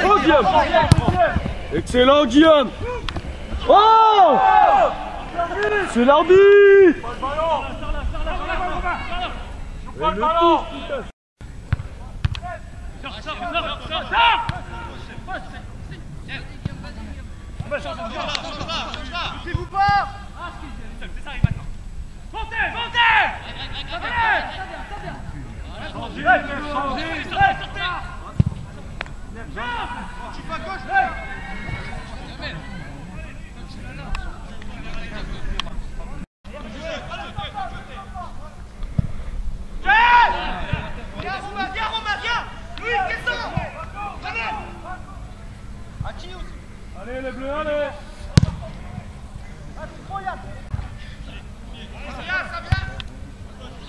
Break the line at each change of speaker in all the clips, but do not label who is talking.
Oh Guillaume. Excellent Guillaume. Oh, c'est l'arbitre.
Pas le ballon. Poussez-vous pas. Montez, montez. Changez. Tu vas gauche. Viens Romain, viens. Louis, descends.
Allez les bleus, allez.
Ça vient.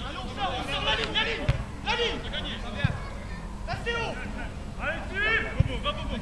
Allez, on sort la ligne. La ligne. Ça vient. Là, c'est haut. Allez, dessus. Va, Bobo.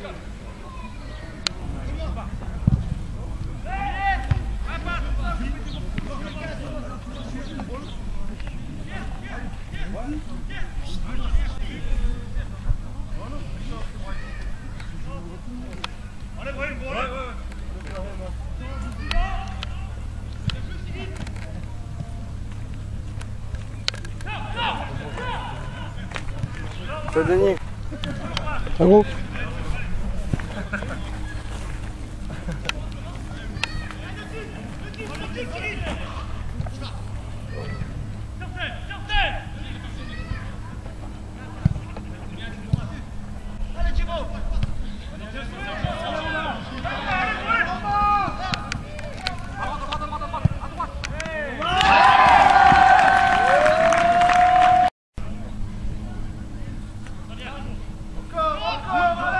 C'est Denis.
Ah bon?
Encore.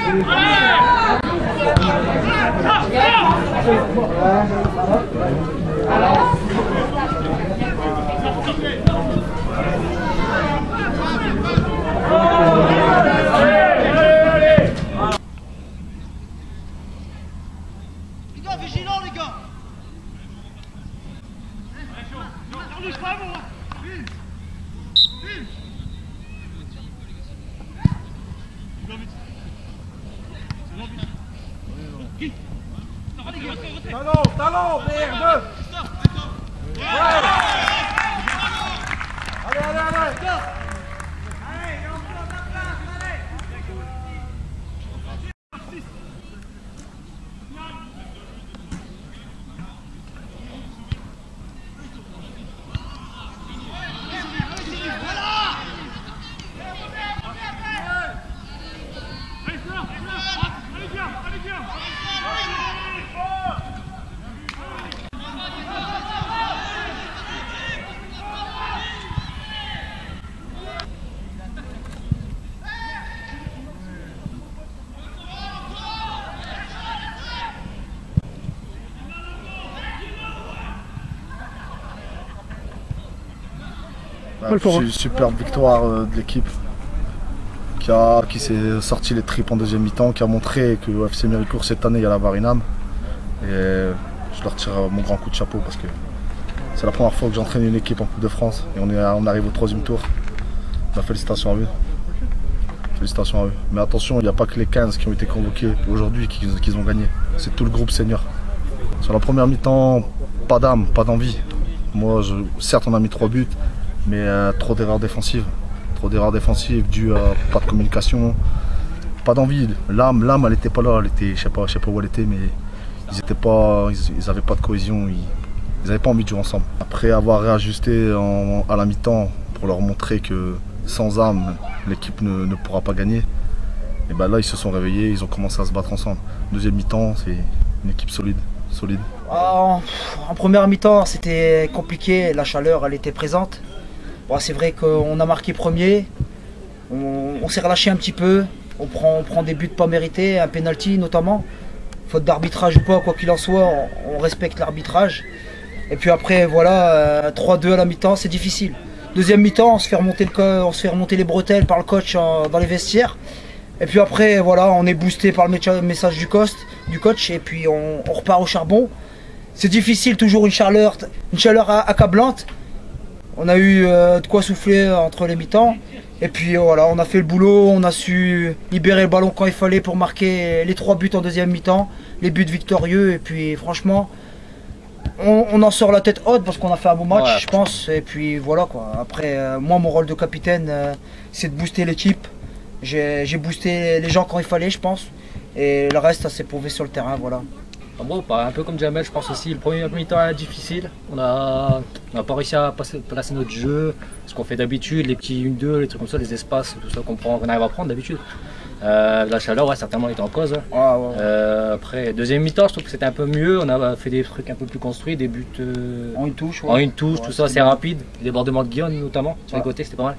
Les gars, vigilants les gars. C'est pas bon.
Talon, merde. Allez.
Superbe victoire de l'équipe qui s'est sorti les tripes en deuxième mi-temps, qui a montré que au FC Méricourt cette année il y a la Varinam. Et je leur tire mon grand coup de chapeau parce que c'est la première fois que j'entraîne une équipe en Coupe de France et on arrive au troisième tour. Félicitations à eux. Félicitations à eux. Mais attention, il n'y a pas que les 15 qui ont été convoqués aujourd'hui qui ont gagné. C'est tout le groupe senior. Sur la première mi-temps, pas d'âme, pas d'envie. Moi, certes on a mis 3 buts, mais trop d'erreurs défensives. Trop d'erreurs défensives dues à pas de communication, pas d'envie. L'âme, elle n'était pas là, elle était, je sais pas où elle était, mais ils n'avaient pas de cohésion, ils n'avaient pas envie de jouer ensemble. Après avoir réajusté à la mi-temps pour leur montrer que sans âme, l'équipe ne pourra pas gagner, et ben là ils se sont réveillés, ils ont commencé à se battre ensemble. Deuxième mi-temps, c'est une équipe solide.
En première mi-temps, c'était compliqué, la chaleur elle était présente. Bon, c'est vrai qu'on a marqué premier, on s'est relâché un petit peu, on prend des buts pas mérités, un penalty notamment. Faute d'arbitrage ou pas, quoi qu'il en soit, on respecte l'arbitrage. Et puis après, voilà, 3-2 à la mi-temps, c'est difficile. Deuxième mi-temps, on se fait remonter les bretelles par le coach dans les vestiaires. Et puis après, voilà, on est boosté par le message du coach et puis on repart au charbon. C'est difficile, toujours une chaleur accablante. On a eu de quoi souffler entre les mi-temps. Et puis voilà, on a fait le boulot, on a su libérer le ballon quand il fallait pour marquer les 3 buts en deuxième mi-temps, les buts victorieux. Et puis franchement, on en sort la tête haute parce qu'on a fait un bon match, je pense. Et puis voilà quoi. Après, moi, mon rôle de capitaine, c'est de booster l'équipe. J'ai boosté les gens quand il fallait, je pense. Et le reste, ça s'est prouvé sur le terrain, voilà.
Bon, un peu comme Jamel, je pense aussi. Le premier mi-temps est difficile. On n'a pas réussi à placer notre jeu, ce qu'on fait d'habitude, les petits 1-2, les trucs comme ça, les espaces, tout ça qu'on arrive à prendre d'habitude. La chaleur, certainement, était en cause. Après, deuxième mi-temps, je trouve que c'était un peu mieux. On a fait des trucs un peu plus construits, des buts
en une touche,
tout ça, c'est rapide. Les débordements de Guillaume, notamment, sur les côtés, c'était pas mal.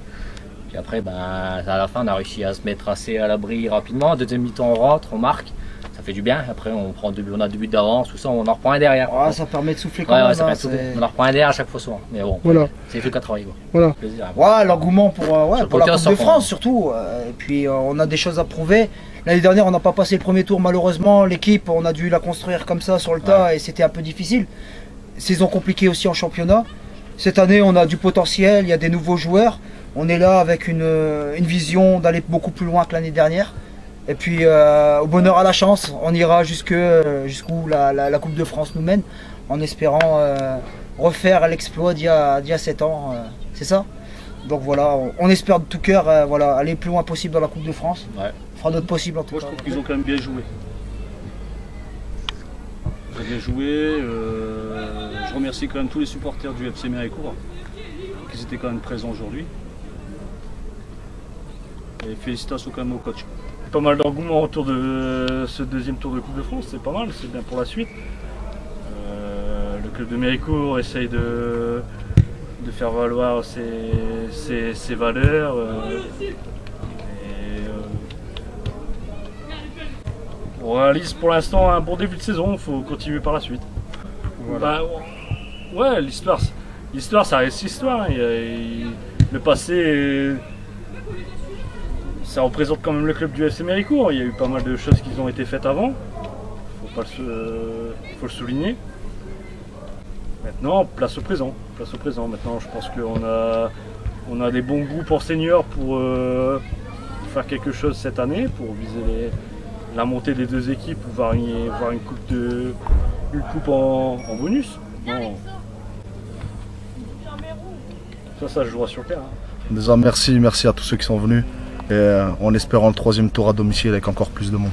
Puis après, à la fin, on a réussi à se mettre assez à l'abri rapidement. Deuxième mi-temps, on rentre, on marque. Ça fait du bien. Après, on a 2 buts d'avance, tout ça, on en reprend un derrière.
Ça permet de souffler quand même.
On en reprend un derrière à chaque fois souvent. Mais bon, c'est fait qu'à travailler.
Voilà.
L'engouement pour la Coupe de France surtout. Et puis, on a des choses à prouver. L'année dernière, on n'a pas passé le premier tour malheureusement. L'équipe, on a dû la construire comme ça sur le tas et c'était un peu difficile. Saison compliquée aussi en championnat. Cette année, on a du potentiel, il y a des nouveaux joueurs. On est là avec une vision d'aller beaucoup plus loin que l'année dernière. Et puis au bonheur à la chance, on ira jusqu'où la Coupe de France nous mène, en espérant refaire l'exploit d'il y a 7 ans. C'est ça. Donc voilà, on espère de tout cœur aller le plus loin possible dans la Coupe de France. On fera notre possible en tout cas.
Moi je trouve qu'ils ont quand même bien joué. Ils ont bien joué. Je remercie quand même tous les supporters du FC Méricourt qui étaient quand même présents aujourd'hui. Et félicitations quand même au coach.
Pas mal d'engouement autour de ce deuxième tour de Coupe de France, c'est pas mal, c'est bien pour la suite. Le club de Méricourt essaye de faire valoir ses valeurs. On réalise pour l'instant un bon début de saison, il faut continuer par la suite.
Voilà.
Bah, ouais, l'histoire ça reste l'histoire. Le passé, ça représente quand même le club du FC Méricourt. Il y a eu pas mal de choses qui ont été faites avant, faut le souligner. Maintenant, place au présent. Maintenant, je pense qu'on a des bons groupes en seniors pour faire quelque chose cette année, pour viser la montée des deux équipes, voir une coupe en bonus. Non. Ça jouera sur le terrain.
Déjà merci à tous ceux qui sont venus et en espérant le 3e tour à domicile avec encore plus de monde.